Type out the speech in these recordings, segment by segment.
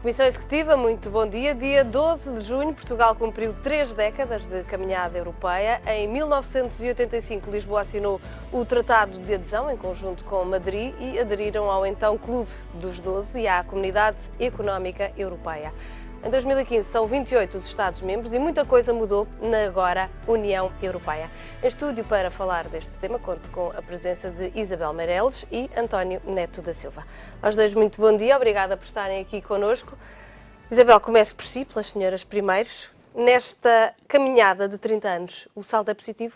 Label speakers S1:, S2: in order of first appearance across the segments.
S1: Comissão Executiva, muito bom dia. Dia 12 de junho, Portugal cumpriu 3 décadas de caminhada europeia. Em 1985, Lisboa assinou o Tratado de Adesão, em conjunto com Madrid, e aderiram ao então Clube dos 12 e à Comunidade Económica Europeia. Em 2015 são 28 os Estados-membros e muita coisa mudou na agora União Europeia. Em estúdio para falar deste tema conto com a presença de Isabel Meireles e António Neto da Silva. Aos dois muito bom dia, obrigada por estarem aqui connosco. Isabel, começo por si, pelas senhoras primeiros. Nesta caminhada de 30 anos, o saldo é positivo?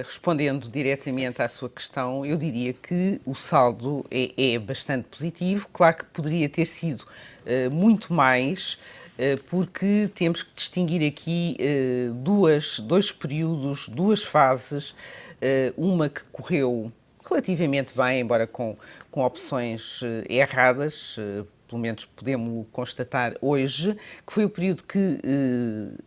S2: Respondendo diretamente à sua questão, eu diria que o saldo é bastante positivo. Claro que poderia ter sido muito mais, porque temos que distinguir aqui dois períodos, duas fases. Uma que correu relativamente bem, embora com opções erradas, pelo menos podemos constatar hoje, que foi o período que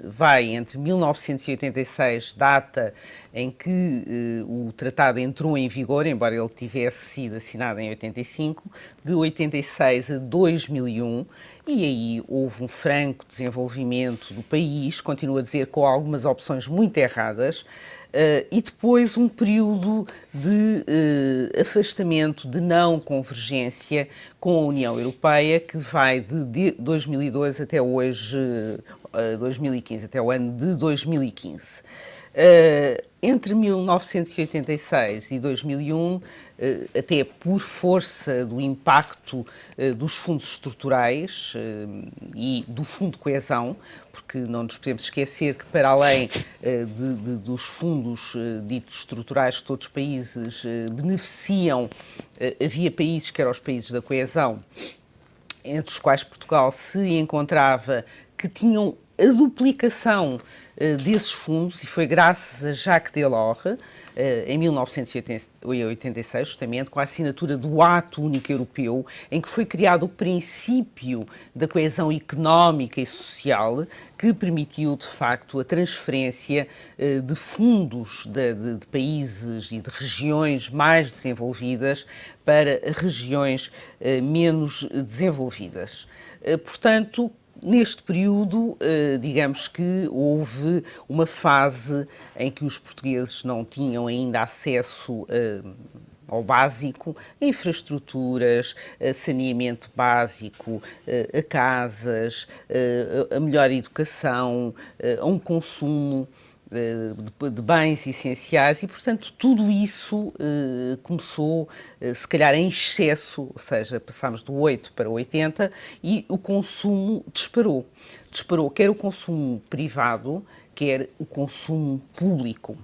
S2: vai entre 1986, data em que o tratado entrou em vigor, embora ele tivesse sido assinado em 85, de 86 a 2001, e aí houve um franco desenvolvimento do país, continuo a dizer, com algumas opções muito erradas, e depois um período de afastamento, de não convergência com a União Europeia, que vai de 2002 até hoje, 2015, até o ano de 2015. Entre 1986 e 2001, até por força do impacto dos fundos estruturais e do Fundo de Coesão, porque não nos podemos esquecer que, para além dos fundos ditos estruturais que todos os países beneficiam, havia países que eram os países da coesão, entre os quais Portugal se encontrava, que tinham a duplicação desses fundos, e foi graças a Jacques Delors, em 1986, justamente, com a assinatura do Ato Único Europeu, em que foi criado o princípio da coesão económica e social, que permitiu, de facto, a transferência de fundos de países e de regiões mais desenvolvidas para regiões menos desenvolvidas. Portanto, neste período, digamos que houve uma fase em que os portugueses não tinham ainda acesso ao básico, a infraestruturas, a saneamento básico, a casas, a melhor educação, a um consumo de bens essenciais e, portanto, tudo isso começou, se calhar, em excesso, ou seja, passámos do 8 para o 80 e o consumo disparou. Disparou quer o consumo privado, quer o consumo público.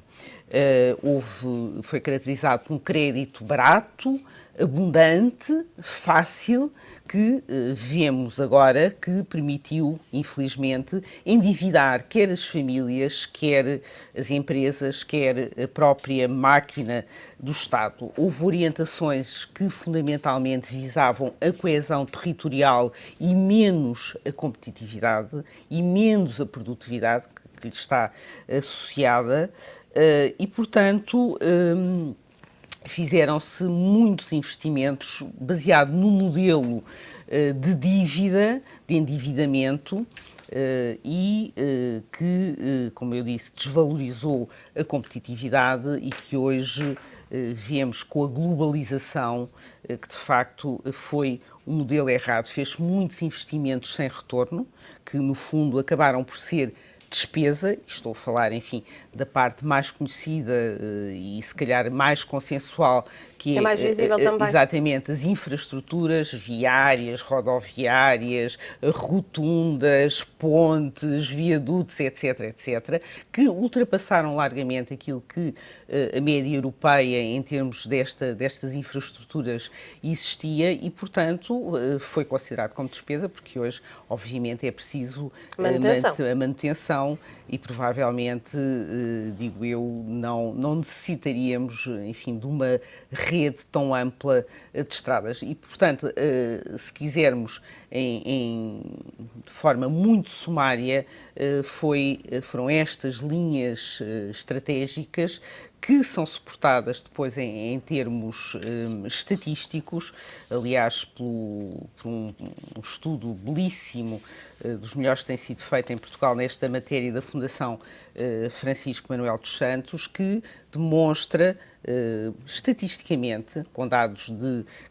S2: Foi caracterizado por um crédito barato, abundante, fácil, que vemos agora que permitiu, infelizmente, endividar quer as famílias, quer as empresas, quer a própria máquina do Estado. Houve orientações que fundamentalmente visavam a coesão territorial e menos a competitividade e menos a produtividade que lhe está associada e, portanto, fizeram-se muitos investimentos baseados no modelo de dívida, de endividamento, e que, como eu disse, desvalorizou a competitividade e que hoje vemos com a globalização que, de facto, foi um modelo errado. Fez muitos investimentos sem retorno, que, no fundo, acabaram por ser despesa, estou a falar, enfim, da parte mais conhecida e se calhar mais consensual, que
S1: é mais visível também.
S2: Exatamente as infraestruturas viárias, rodoviárias, rotundas, pontes, viadutos, etc., etc., que ultrapassaram largamente aquilo que a média europeia em termos destas infraestruturas existia e, portanto, foi considerado como despesa, porque hoje, obviamente, é preciso a manutenção e provavelmente, digo eu, não necessitaríamos, enfim, de uma rede tão ampla de estradas. E, portanto, se quisermos, de forma muito sumária, foram estas linhas estratégicas que são suportadas depois em termos estatísticos, aliás, por um estudo belíssimo, dos melhores que tem sido feito em Portugal nesta matéria da Fundação Francisco Manuel dos Santos, que demonstra estatisticamente, com dados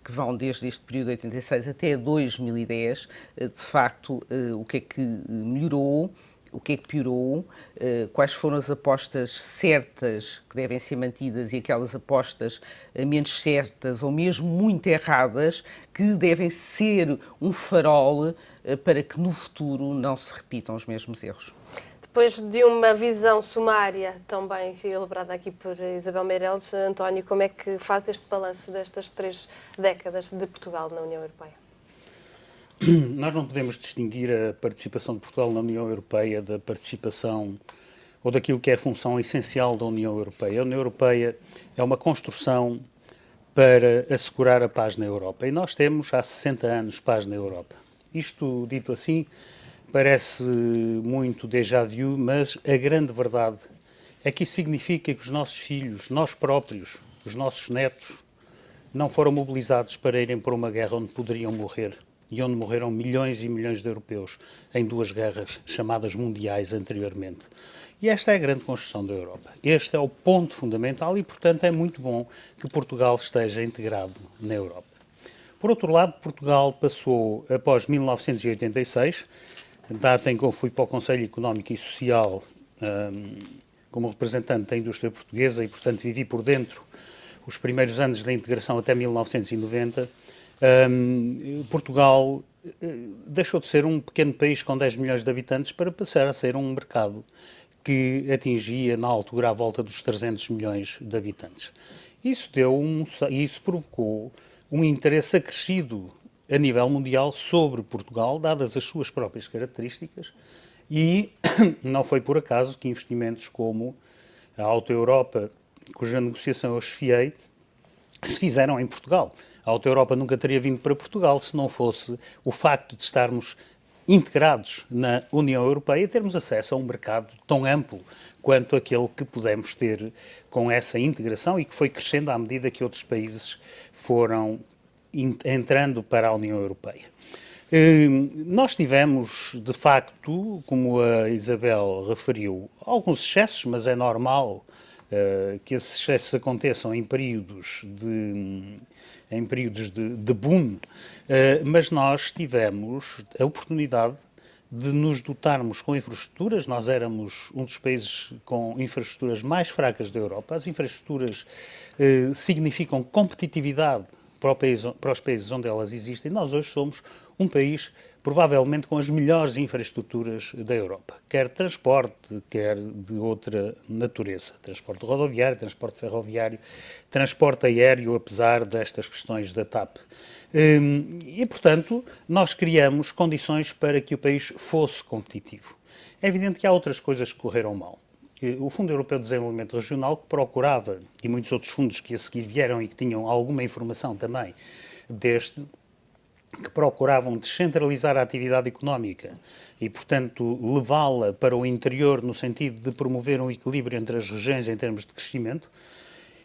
S2: que vão desde este período de 86 até 2010, de facto, o que é que melhorou, o que é que piorou, quais foram as apostas certas que devem ser mantidas e aquelas apostas menos certas ou mesmo muito erradas que devem ser um farol para que no futuro não se repitam os mesmos erros.
S1: Depois de uma visão sumária, também elaborada aqui por Isabel Meireles, António, como é que faz este balanço destas 3 décadas de Portugal na União Europeia?
S3: Nós não podemos distinguir a participação de Portugal na União Europeia da participação ou daquilo que é a função essencial da União Europeia. A União Europeia é uma construção para assegurar a paz na Europa. E nós temos há 60 anos paz na Europa. Isto, dito assim, parece muito déjà vu, mas a grande verdade é que isso significa que os nossos filhos, nós próprios, os nossos netos, não foram mobilizados para irem para uma guerra onde poderiam morrer e onde morreram milhões e milhões de europeus em 2 guerras chamadas mundiais anteriormente. E esta é a grande construção da Europa. Este é o ponto fundamental e, portanto, é muito bom que Portugal esteja integrado na Europa. Por outro lado, Portugal passou, após 1986, data em que eu fui para o Conselho Económico e Social como representante da indústria portuguesa e, portanto, vivi por dentro os primeiros anos da integração até 1990, Portugal deixou de ser um pequeno país com 10 milhões de habitantes para passar a ser um mercado que atingia, na altura, à volta dos 300 milhões de habitantes. Isso provocou um interesse acrescido a nível mundial sobre Portugal, dadas as suas próprias características, e não foi por acaso que investimentos como a Auto Europa, cuja negociação eu chefiei, se fizeram em Portugal. A Auto Europa nunca teria vindo para Portugal se não fosse o facto de estarmos integrados na União Europeia e termos acesso a um mercado tão amplo quanto aquele que pudemos ter com essa integração e que foi crescendo à medida que outros países foram entrando para a União Europeia. Nós tivemos, de facto, como a Isabel referiu, alguns excessos, mas é normal que esses excessos aconteçam em períodos de boom, mas nós tivemos a oportunidade de nos dotarmos com infraestruturas. Nós éramos um dos países com infraestruturas mais fracas da Europa. As infraestruturas significam competitividade para os países onde elas existem. Nós hoje somos um país provavelmente com as melhores infraestruturas da Europa, quer de transporte, quer de outra natureza, transporte rodoviário, transporte ferroviário, transporte aéreo, apesar destas questões da TAP. E, portanto, nós criamos condições para que o país fosse competitivo. É evidente que há outras coisas que correram mal. O Fundo Europeu de Desenvolvimento Regional, que procurava, e muitos outros fundos que a seguir vieram e que tinham alguma informação também que procuravam descentralizar a atividade económica e, portanto, levá-la para o interior no sentido de promover um equilíbrio entre as regiões em termos de crescimento,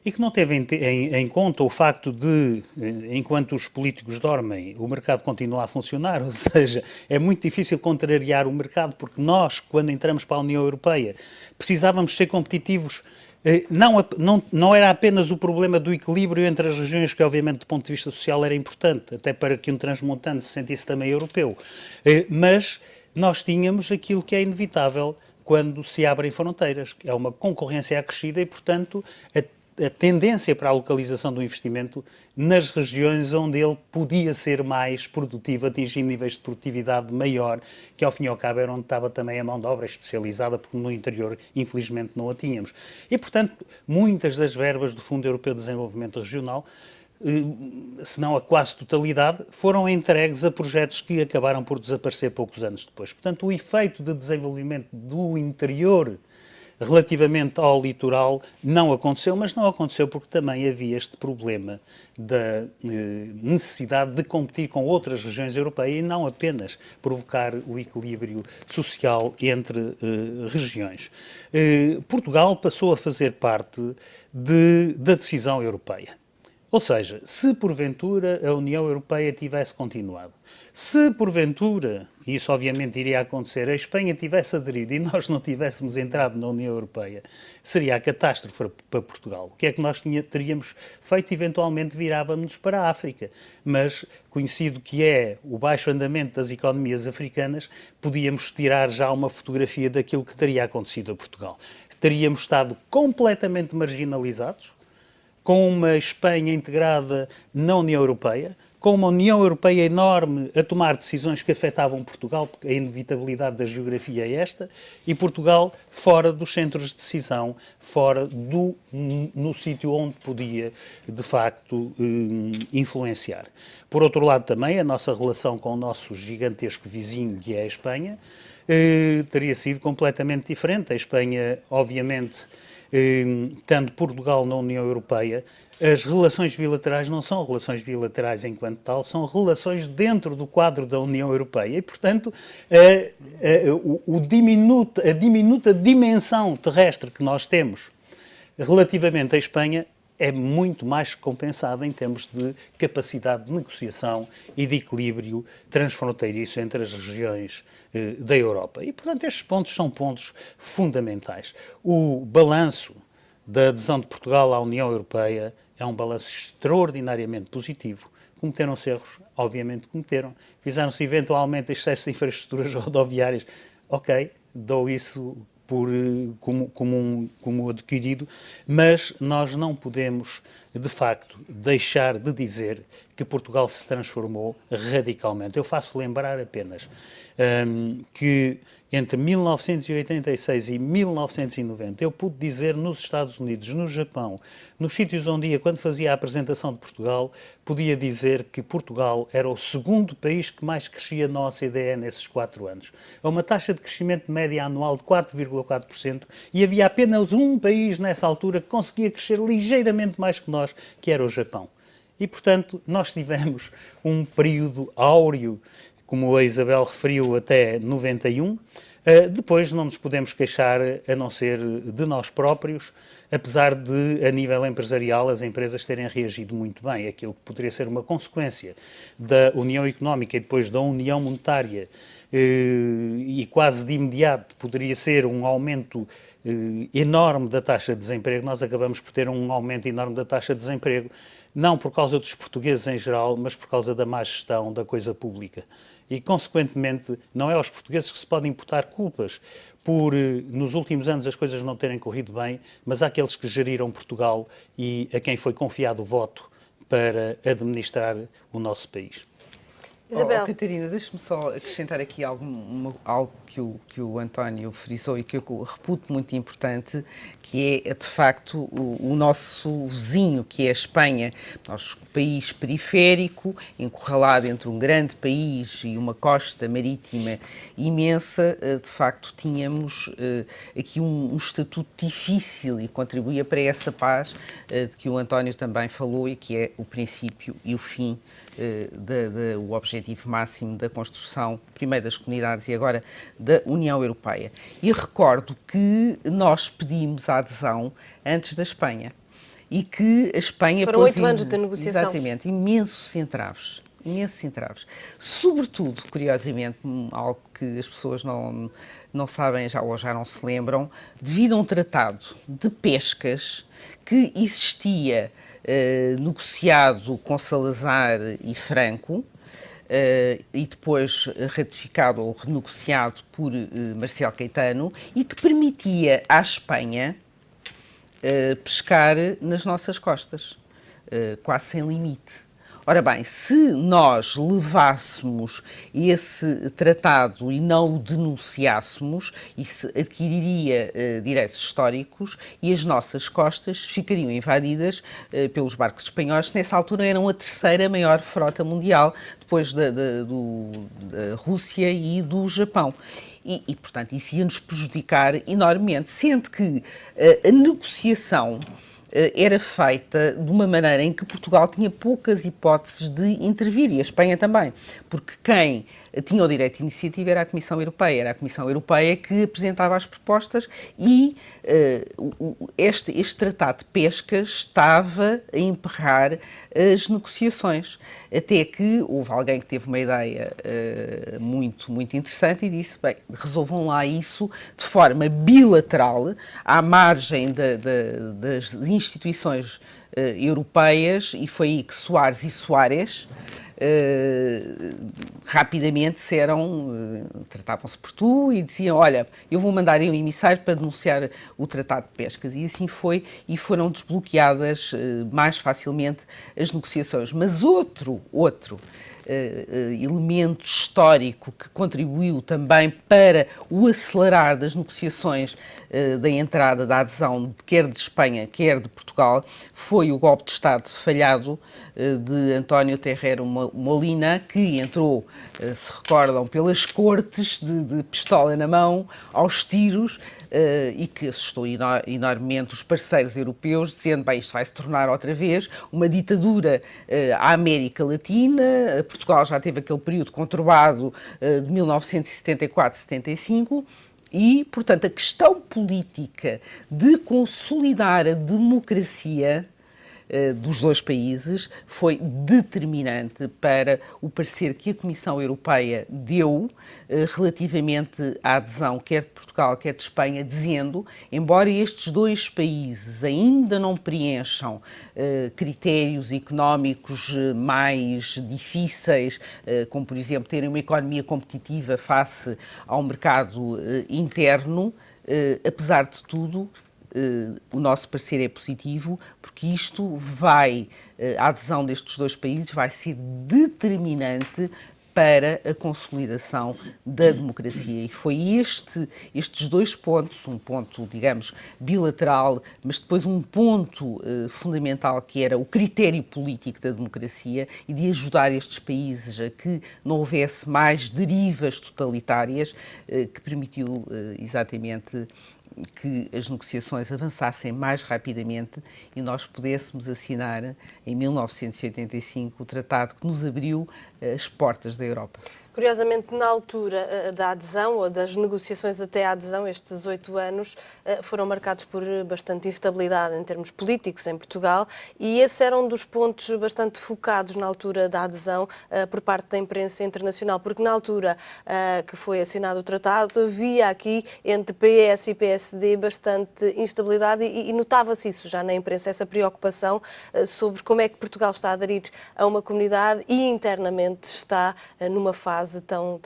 S3: e que não teve em conta o facto de, enquanto os políticos dormem, o mercado continua a funcionar, ou seja, é muito difícil contrariar o mercado, porque nós, quando entramos para a União Europeia, precisávamos ser competitivos. Não era apenas o problema do equilíbrio entre as regiões, que obviamente do ponto de vista social era importante, até para que um transmontano se sentisse também europeu, mas nós tínhamos aquilo que é inevitável quando se abrem fronteiras, que é uma concorrência acrescida e, portanto, a tendência para a localização do investimento nas regiões onde ele podia ser mais produtivo, atingir níveis de produtividade maior, que ao fim e ao cabo era onde estava também a mão de obra especializada, porque no interior, infelizmente, não a tínhamos. E, portanto, muitas das verbas do Fundo Europeu de Desenvolvimento Regional, se não a quase totalidade, foram entregues a projetos que acabaram por desaparecer poucos anos depois. Portanto, o efeito de desenvolvimento do interior Relativamente ao litoral, não aconteceu, mas não aconteceu porque também havia este problema da necessidade de competir com outras regiões europeias e não apenas provocar o equilíbrio social entre regiões. Portugal passou a fazer parte da decisão europeia. Ou seja, se porventura a União Europeia tivesse continuado, se porventura, e isso obviamente iria acontecer, a Espanha tivesse aderido e nós não tivéssemos entrado na União Europeia, seria a catástrofe para Portugal. O que é que nós teríamos feito? Eventualmente virávamos para a África, mas conhecido que é o baixo andamento das economias africanas, podíamos tirar já uma fotografia daquilo que teria acontecido a Portugal. Teríamos estado completamente marginalizados, com uma Espanha integrada na União Europeia, com uma União Europeia enorme a tomar decisões que afetavam Portugal, porque a inevitabilidade da geografia é esta, e Portugal fora dos centros de decisão, fora no sítio onde podia, de facto, influenciar. Por outro lado, também, a nossa relação com o nosso gigantesco vizinho, que é a Espanha, teria sido completamente diferente. A Espanha, obviamente, estando Portugal na União Europeia, as relações bilaterais não são relações bilaterais enquanto tal, são relações dentro do quadro da União Europeia e, portanto, a diminuta dimensão terrestre que nós temos relativamente à Espanha é muito mais compensada em termos de capacidade de negociação e de equilíbrio transfronteiriço entre as regiões da Europa. E, portanto, estes pontos são pontos fundamentais. O balanço da adesão de Portugal à União Europeia é um balanço extraordinariamente positivo. Cometeram-se erros, obviamente cometeram. Fizeram-se eventualmente excesso de infraestruturas rodoviárias. Ok, dou isso como adquirido, mas nós não podemos, de facto, deixar de dizer que Portugal se transformou radicalmente. Eu faço lembrar apenas que entre 1986 e 1990 eu pude dizer nos Estados Unidos, no Japão, nos sítios onde ia, quando fazia a apresentação de Portugal, podia dizer que Portugal era o segundo país que mais crescia na OCDE nesses 4 anos. É uma taxa de crescimento média anual de 4,4% e havia apenas um país nessa altura que conseguia crescer ligeiramente mais que nós, que era o Japão. E, portanto, nós tivemos um período áureo, como a Isabel referiu, até 91. Depois não nos podemos queixar, a não ser de nós próprios, apesar de, a nível empresarial, as empresas terem reagido muito bem. Aquilo que poderia ser uma consequência da União Económica e depois da União Monetária, e quase de imediato poderia ser um aumento enorme da taxa de desemprego, nós acabamos por ter um aumento enorme da taxa de desemprego, não por causa dos portugueses em geral, mas por causa da má gestão da coisa pública. E, consequentemente, não é aos portugueses que se podem imputar culpas por, nos últimos anos, as coisas não terem corrido bem, mas àqueles que geriram Portugal e a quem foi confiado o voto para administrar o nosso país.
S1: Isabel.
S2: Catarina, deixe-me só acrescentar aqui algo que o António frisou e que eu reputo muito importante, que é, de facto, o nosso vizinho, que é a Espanha. Nosso país periférico, encurralado entre um grande país e uma costa marítima imensa, de facto, tínhamos aqui um estatuto difícil e contribuía para essa paz de que o António também falou e que é o princípio e o fim o objetivo máximo da construção, primeiro das comunidades e agora da União Europeia. E recordo que nós pedimos a adesão antes da Espanha e que a Espanha...
S1: Foram 8 anos de negociação.
S2: Exatamente, imensos entraves. Sobretudo, curiosamente, algo que as pessoas não sabem ou já não se lembram, devido a um tratado de pescas que existia negociado com Salazar e Franco e depois ratificado ou renegociado por Marcial Caetano e que permitia à Espanha pescar nas nossas costas, quase sem limite. Ora bem, se nós levássemos esse tratado e não o denunciássemos, isso adquiriria direitos históricos e as nossas costas ficariam invadidas pelos barcos espanhóis, que nessa altura eram a terceira maior frota mundial, depois da Rússia e do Japão. E, portanto, isso ia nos prejudicar enormemente, sendo que a negociação era feita de uma maneira em que Portugal tinha poucas hipóteses de intervir, e a Espanha também, porque quem tinha o direito de iniciativa era a Comissão Europeia que apresentava as propostas e este tratado de pesca estava a emperrar as negociações, até que houve alguém que teve uma ideia muito interessante e disse, bem, resolvam lá isso de forma bilateral, à margem das instituições europeias, e foi aí que Soares e Soares rapidamente tratavam-se por tu e diziam, olha, eu vou mandar um emissário para denunciar o Tratado de Pescas, e assim foi, e foram desbloqueadas mais facilmente as negociações. Mas outro elemento histórico que contribuiu também para o acelerar das negociações da entrada, da adesão, quer de Espanha, quer de Portugal, foi o golpe de Estado falhado de António Terrero Molina, que entrou, se recordam, pelas cortes de pistola na mão, aos tiros, e que assustou enormemente os parceiros europeus, dizendo, bem, isto vai se tornar outra vez uma ditadura à América Latina. Portugal já teve aquele período conturbado de 1974-75, e, portanto, a questão política de consolidar a democracia dos dois países foi determinante para o parecer que a Comissão Europeia deu relativamente à adesão quer de Portugal, quer de Espanha, dizendo, embora estes dois países ainda não preencham critérios económicos mais difíceis, como, por exemplo, terem uma economia competitiva face ao mercado interno, apesar de tudo, o nosso parecer é positivo, porque a adesão destes dois países vai ser determinante para a consolidação da democracia. E foi estes dois pontos, um ponto, digamos, bilateral, mas depois um ponto fundamental, que era o critério político da democracia e de ajudar estes países a que não houvesse mais derivas totalitárias, que permitiu exatamente que as negociações avançassem mais rapidamente e nós pudéssemos assinar em 1985 o tratado que nos abriu as portas da Europa.
S1: Curiosamente, na altura da adesão, ou das negociações até à adesão, estes 8 anos foram marcados por bastante instabilidade em termos políticos em Portugal, e esse era um dos pontos bastante focados na altura da adesão por parte da imprensa internacional, porque na altura que foi assinado o tratado havia aqui entre PS e PSD bastante instabilidade e notava-se isso já na imprensa, essa preocupação sobre como é que Portugal está a aderir a uma comunidade e internamente está numa fase tão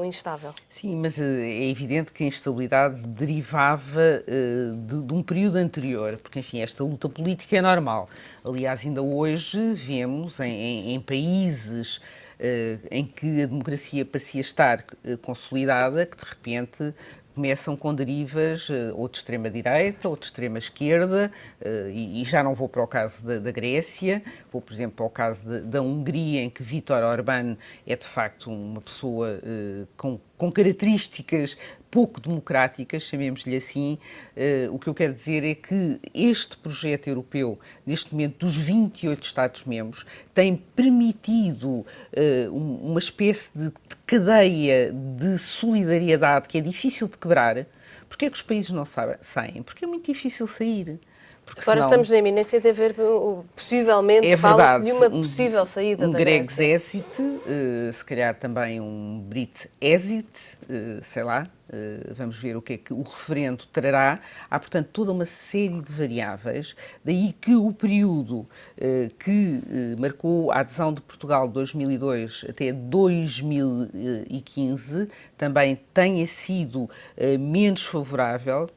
S1: instável.
S2: Sim, mas é evidente que a instabilidade derivava de um período anterior, porque, enfim, esta luta política é normal. Aliás, ainda hoje vemos em países em que a democracia parecia estar consolidada, que de repente começam com derivas ou de extrema-direita ou de extrema-esquerda, e já não vou para o caso da Grécia, vou, por exemplo, para o caso da Hungria, em que Viktor Orbán é, de facto, uma pessoa com características pouco democráticas, chamemos-lhe assim. O que eu quero dizer é que este projeto europeu, neste momento dos 28 Estados-membros, tem permitido uma espécie de cadeia de solidariedade que é difícil de quebrar. Porquê é que os países não saem? Porque é muito difícil sair. Porque
S1: agora senão, estamos na iminência de haver, possivelmente, fala-se de uma possível saída da Grécia.
S2: Grexit, se calhar também um Brexit, sei lá, vamos ver o que é que o referendo trará. Há, portanto, toda uma série de variáveis, daí que o período que marcou a adesão de Portugal de 2002 até 2015 também tenha sido menos favorável.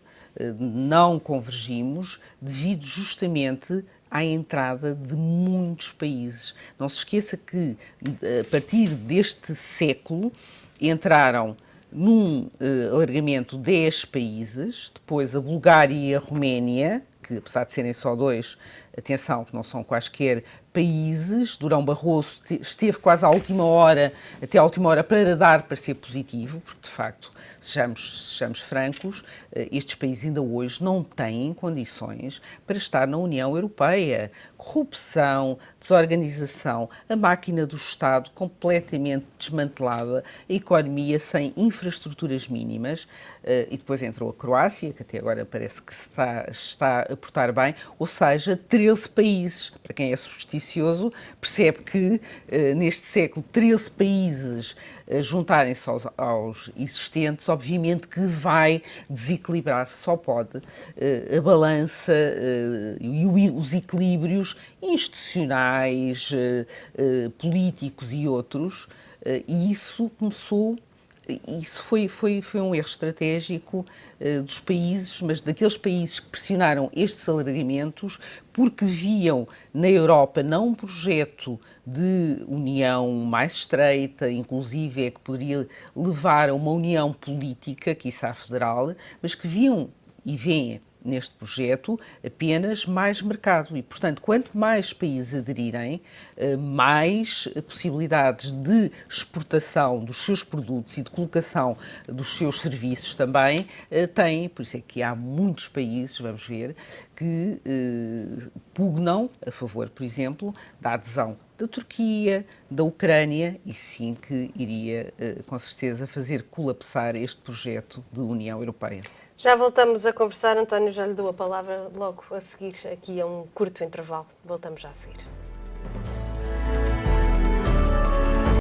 S2: Não convergimos devido justamente à entrada de muitos países. Não se esqueça que, a partir deste século, entraram num alargamento 10 países, depois a Bulgária e a Roménia, que apesar de serem só 2, atenção, que não são quaisquer países. Durão Barroso esteve quase à última hora, até à última hora, para dar parecer positivo, porque de facto, sejamos francos, estes países ainda hoje não têm condições para estar na União Europeia. Corrupção, desorganização, a máquina do Estado completamente desmantelada, a economia sem infraestruturas mínimas, e depois entrou a Croácia, que até agora parece que está a portar bem, ou seja, 13 países. Para quem é supersticioso, percebe que neste século 13 países juntarem-se aos existentes, obviamente que vai desequilibrar, só pode, a balança e os equilíbrios institucionais, políticos e outros, e isso começou. Isso foi um erro estratégico dos países, mas daqueles países que pressionaram estes alargamentos porque viam na Europa não um projeto de união mais estreita, inclusive que poderia levar a uma união política, quiçá federal, mas que viam e veem neste projeto apenas mais mercado e, portanto, quanto mais países aderirem, mais possibilidades de exportação dos seus produtos e de colocação dos seus serviços também têm. Por isso é que há muitos países, vamos ver, que pugnam a favor, por exemplo, da adesão da Turquia, da Ucrânia, e sim que iria, com certeza, fazer colapsar este projeto de União Europeia.
S1: Já voltamos a conversar. António, já lhe dou a palavra logo a seguir, aqui a um curto intervalo. Voltamos já a seguir.